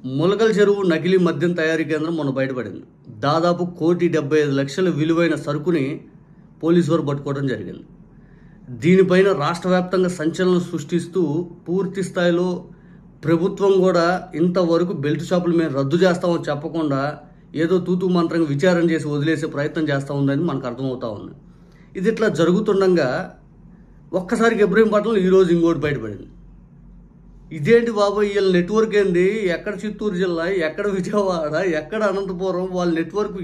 ములకల చెరువు నకిలీ మద్యం తయారీ కేంద్రం మొన్న బయటపడింది. దాదాపు 1,75,00,000 విలువైన సరుకుని పోలీసు వారు పట్టుకోవడం జరిగింది. దీనిపైన రాష్ట్ర వ్యాప్తంగా సంచలనం సృష్టిస్తూ పూర్తి స్థాయిలో ప్రభుత్వం కూడా ఇంతవరకు బెల్ట్ షాపులు మేము రద్దు చేస్తామని చెప్పకుండా ఏదో తూతూ మంత్రంగా విచారణ చేసి వదిలేసే ప్రయత్నం చేస్తూ ఉందని మనకు అర్థమవుతా ఉంది. ఇది ఇట్లా జరుగుతుండగా ఒక్కసారికి ఇబ్రహీంపట్నంలో ఈరోజు ఇంకోటి బయటపడింది. ఇదేంటి బాబు, వీళ్ళ నెట్వర్క్ ఏంది? ఎక్కడ చిత్తూరు జిల్లా, ఎక్కడ విజయవాడ, ఎక్కడ అనంతపురం? వాళ్ళ నెట్వర్క్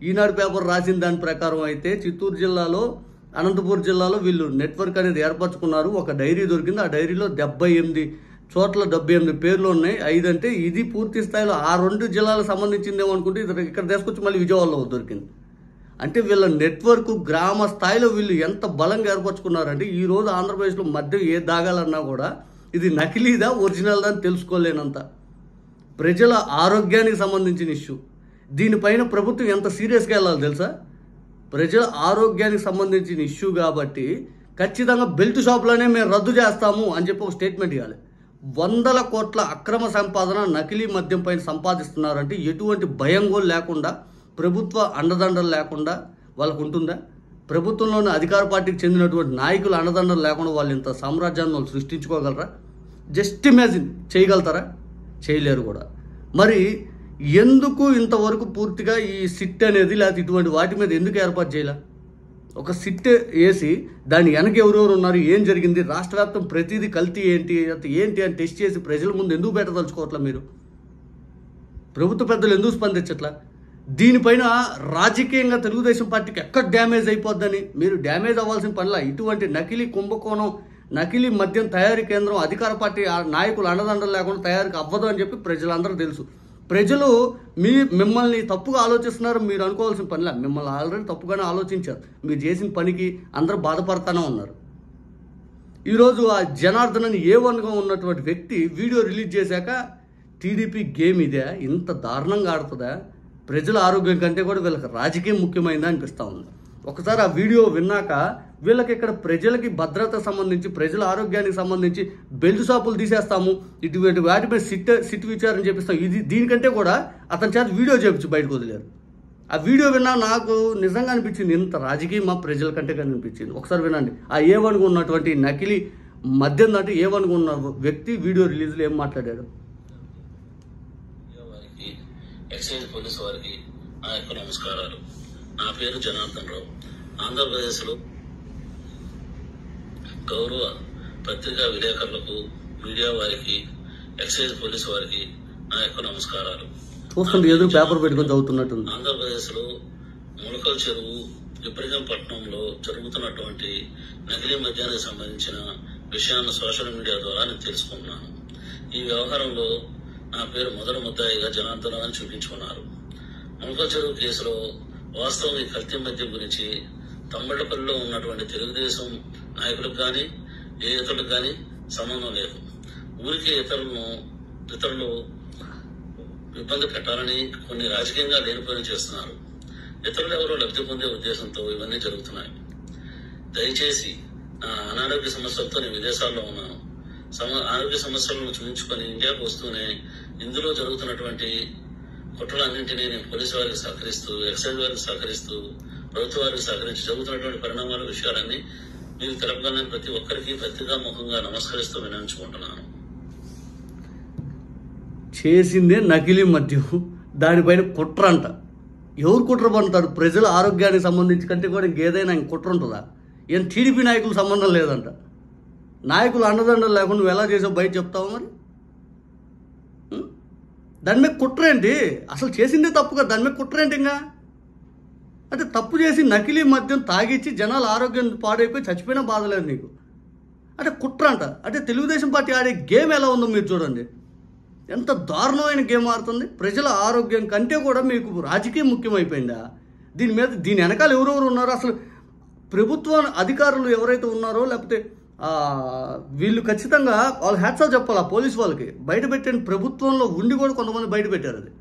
ఈనాడు పేపర్ రాసిన దాని ప్రకారం అయితే చిత్తూరు జిల్లాలో, అనంతపురం జిల్లాలో వీళ్ళు నెట్వర్క్ అనేది ఏర్పరచుకున్నారు. ఒక డైరీ దొరికింది. ఆ డైరీలో 78 చోట్ల 78 పేర్లు ఉన్నాయి. 5 అంటే ఇది పూర్తి స్థాయిలో ఆ 2 జిల్లాలకు సంబంధించిందేమో అనుకుంటే ఇక్కడ తీసుకొచ్చి మళ్ళీ విజయవాడలో దొరికింది. అంటే వీళ్ళ నెట్వర్క్ గ్రామ స్థాయిలో వీళ్ళు ఎంత బలంగా ఏర్పరచుకున్నారంటే ఈరోజు ఆంధ్రప్రదేశ్లో మద్యం ఏ దాగాలన్నా కూడా ఇది నకిలీదా ఒరిజినల్దా అని తెలుసుకోలేనంత ప్రజల ఆరోగ్యానికి సంబంధించిన ఇష్యూ. దీనిపైన ప్రభుత్వం ఎంత సీరియస్గా వెళ్ళాలి తెలుసా? ప్రజల ఆరోగ్యానికి సంబంధించిన ఇష్యూ కాబట్టి ఖచ్చితంగా బెల్ట్ షాపులోనే మేము రద్దు చేస్తాము అని చెప్పి ఒక స్టేట్మెంట్ ఇవ్వాలి. 100 కోట్ల అక్రమ సంపాదన నకిలీ మద్యం పైన సంపాదిస్తున్నారంటే ఎటువంటి భయం కూడా లేకుండా, ప్రభుత్వ అండదండలు లేకుండా వాళ్ళకు ఉంటుందా? ప్రభుత్వంలోని అధికార పార్టీకి చెందినటువంటి నాయకులు అండదండలు లేకుండా వాళ్ళు ఇంత సామ్రాజ్యాన్ని వాళ్ళు సృష్టించుకోగలరా? జస్ట్ ఇమాజిన్ చేయగలుగుతారా? చేయలేరు కూడా. మరి ఎందుకు ఇంతవరకు పూర్తిగా ఈ సిట్ అనేది లేకపోతే ఇటువంటి వాటి మీద ఎందుకు ఏర్పాటు చేయాల? ఒక సిట్ వేసి దాని వెనక ఎవరెవరు ఉన్నారు, ఏం జరిగింది, రాష్ట్ర వ్యాప్తం ప్రతిదీ కల్తీ ఏంటి అని టెస్ట్ చేసి ప్రజల ముందు ఎందుకు పెట్టదలుచుకోవట్లా? మీరు ప్రభుత్వ పెద్దలు ఎందుకు స్పందించట్లా? దీనిపైన రాజకీయంగా తెలుగుదేశం పార్టీకి ఎక్కడ డ్యామేజ్ అయిపోద్దని మీరు డ్యామేజ్ అవ్వాల్సిన పనిలా. ఇటువంటి నకిలీ కుంభకోణం, నకిలీ మద్యం తయారీ కేంద్రం అధికార పార్టీ నాయకులు అండదండలు లేకుండా తయారీకి అవ్వదు అని చెప్పి ప్రజలందరూ తెలుసు. ప్రజలు మిమ్మల్ని తప్పుగా ఆలోచిస్తున్నారు మీరు అనుకోవాల్సిన పనిలా. మిమ్మల్ని ఆల్రెడీ తప్పుగానే ఆలోచించారు. మీరు చేసిన పనికి అందరూ బాధపడతానే ఉన్నారు. ఈరోజు ఆ జనార్దన్ A1గా ఉన్నటువంటి వ్యక్తి వీడియో రిలీజ్ చేశాక టీడీపీ గేమ్ ఇదే, ఇంత దారుణంగా ఆడుతుందా? ప్రజల ఆరోగ్యం కంటే కూడా వీళ్ళకి రాజకీయం ముఖ్యమైందా అనిపిస్తూ ఉంది. ఒకసారి ఆ వీడియో విన్నాక వీళ్ళకి ఇక్కడ ప్రజలకి భద్రత సంబంధించి, ప్రజల ఆరోగ్యానికి సంబంధించి బెల్ట్ షాపులు తీసేస్తాము, ఇటువంటి వాటిపై సిట్ విచారణ చేపిస్తాం, దీనికంటే కూడా అతని చేత వీడియో చేపించి బయటకు వదిలేరు. ఆ వీడియో విన్నా నాకు నిజంగా అనిపించింది, ఇంత రాజకీయం మా ప్రజల కంటే అనిపించింది. ఒకసారి వినండి. ఆ A1గా ఉన్నటువంటి నకిలీ మద్యం దాటి A1గా ఉన్న వ్యక్తి వీడియో రిలీజ్లో ఏం మాట్లాడాడు? ఎక్సైజ్ పోలీసు వారికి నా యొక్క నమస్కారాలు. నా పేరు జనార్దన్ రావు. ఆంధ్రప్రదేశ్లో గౌరవ పత్రికా విలేకరులకు, మీడియా వారికి, ఎక్సైజ్ పోలీసు వారికి నా యొక్క నమస్కారాలు. చూస్తుంటే ఏదో పేపర్ పెట్టుకొని చదువుతున్నట్టు. ఆంధ్రప్రదేశ్లో ములకల చెరువు ఇబ్రహీంపట్నంలో జరుగుతున్నటువంటి నకిలీ మద్యానికి సంబంధించిన విషయాన్ని సోషల్ మీడియా ద్వారా నేను తెలుసుకున్నాను. ఈ వ్యవహారంలో నా పేరు మొదటి ముద్దాయిగా జనార్దన్ అని చూపించుకున్నారు. ములకల చెరువు కేసులో వాస్తవం ఈ కల్తీ మద్యం గురించి తమ్మళ్లపల్లిలో ఉన్నటువంటి తెలుగుదేశం నాయకులకు కానీ ఏ ఇతరులకు కానీ సంబంధం లేదు. ఊరికి ఇతరులు ఇబ్బంది పెట్టాలని కొన్ని రాజకీయంగా లేనిపోయిన చేస్తున్నారు. ఇతరులు ఎవరో లబ్ధి పొందే ఉద్దేశంతో ఇవన్నీ జరుగుతున్నాయి. దయచేసి నా అనారోగ్య సమస్యలతో నేను విదేశాల్లో ఉన్నాను. ఆరోగ్య సమస్యలను చూపించుకొని ఇండియాకు వస్తూనే ఇందులో జరుగుతున్నటువంటి కుట్రలన్నింటినీ నేను పోలీసు వారికి సహకరిస్తూ, ఎక్సైజ్ వారికి సహకరిస్తూ, ప్రభుత్వ వారికి సహకరించి జరుగుతున్నటువంటి పరిణామాల విషయాలన్నీ మీరు తెలపగానే ప్రతి ఒక్కరికి పత్రికాముఖంగా నమస్కరిస్తూ వినియోగించుకుంటున్నాను. చేసిందే నకిలీ మద్యం, దానిపైన కుట్ర అంట. ఎవరు కుట్ర పడతారు? ప్రజల ఆరోగ్యానికి సంబంధించి కంటే కూడా ఇంకేదైనా కుట్ర ఉంటుందా? ఏం టీడీపీ నాయకులు సంబంధం లేదంట. నాయకులు అండదండలు లేకుండా నువ్వు ఎలా చేసావు బయట చెప్తావు? మరి దాని మీద కుట్ర ఏంటి? అసలు చేసిందే తప్పుగా దాని మీద కుట్ర ఏంటి? ఇంకా అంటే తప్పు చేసి నకిలీ మద్యం తాగిచ్చి జనాల ఆరోగ్యం పాడైపోయి చచ్చిపోయినా బాధలేదు నీకు. అంటే కుట్ర అంట. అంటే తెలుగుదేశం పార్టీ ఆడే గేమ్ ఎలా ఉందో మీరు చూడండి. ఎంత దారుణమైన గేమ్ ఆడుతుంది. ప్రజల ఆరోగ్యం కంటే కూడా మీకు రాజకీయం ముఖ్యమైపోయిందా? దీని వెనకాల ఎవరెవరు ఉన్నారో, అసలు ప్రభుత్వ అధికారులు ఎవరైతే ఉన్నారో, లేకపోతే వీళ్ళు ఖచ్చితంగా వాళ్ళు హ్యాట్స్ ఆఫ్ చెప్పాలి. ఆ పోలీసు వాళ్ళకి బయట పెట్టిన ప్రభుత్వంలో ఉండి కూడా కొంతమంది బయట పెట్టారు. అది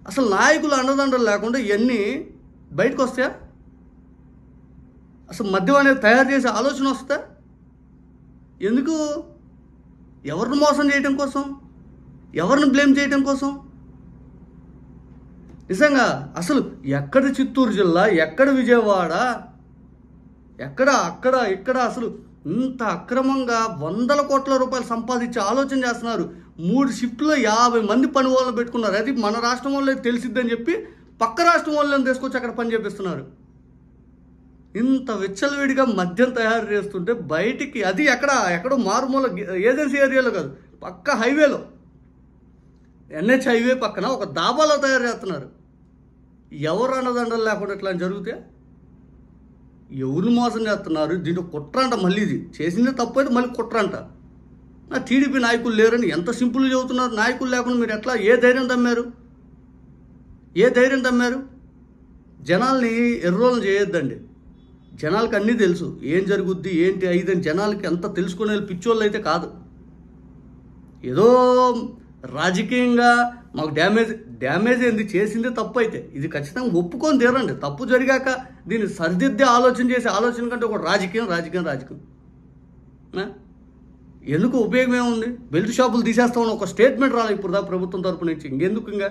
అసలు నాయకులు అండదండలు లేకుండా ఇవన్నీ బయటకు వస్తాయా? అసలు మద్యం అనేది తయారు చేసే ఆలోచన వస్తా? ఎందుకు? ఎవరిని మోసం చేయడం కోసం? ఎవరిని బ్లేమ్ చేయడం కోసం? నిజంగా అసలు ఎక్కడ చిత్తూరు జిల్లా, ఎక్కడ విజయవాడ, ఎక్కడ అక్కడ ఇక్కడ అసలు ఇంత అక్రమంగా 100 కోట్ల రూపాయలు సంపాదించే ఆలోచన చేస్తున్నారు. 3 షిఫ్ట్లో 50 మంది పని వాళ్ళని పెట్టుకున్నారు. అది మన రాష్ట్రం వాళ్ళే తెలిసిద్దని చెప్పి పక్క రాష్ట్రం వాళ్ళని తీసుకొచ్చి అక్కడ పని చేపిస్తున్నారు. ఇంత విచ్చలవిడిగా మద్యం తయారు చేస్తుంటే బయటికి, అది ఎక్కడో మారుమూల ఏజెన్సీ ఏరియాలో కాదు, పక్క హైవేలో, NH హైవే పక్కన ఒక దాబాలో తయారు చేస్తున్నారు. ఎవరు అన్నదండలు లేకుండా ఇట్లా జరిగితే ఎవరు మోసం చేస్తున్నారు? దీంట్లో కుట్ర అంట. మళ్ళీ ఇది చేసిందే తప్పు అయితే మళ్ళీ కుట్ర అంట. టీడీపీ నాయకులు లేరని ఎంత సింపుల్గా చెబుతున్నారు. నాయకులు లేకుండా మీరు ఎట్లా, ఏ ధైర్యం తమ్మారు? జనాల్ని ఎర్రోలు చేయొద్దండి. జనాలకి అన్నీ తెలుసు, ఏం జరుగుద్ది ఏంటి అయిదని. జనాలకి అంత తెలుసుకునే పిచ్చోళ్ళు అయితే కాదు. ఏదో రాజకీయంగా మాకు డ్యామేజ్ ఏంది, చేసిందే తప్పు అయితే ఇది ఖచ్చితంగా ఒప్పుకొని తీరండి. తప్పు జరిగాక దీన్ని సరిదిద్దే ఆలోచన కంటే ఒక రాజకీయం ఎందుకు ఉపయోగం ఏముంది? బెల్ట్ షాపులు తీసేస్తామని ఒక స్టేట్మెంట్ రాలి ఇప్పుడు ప్రభుత్వం తరపు నుంచి. ఇంకెందుకు ఇంకా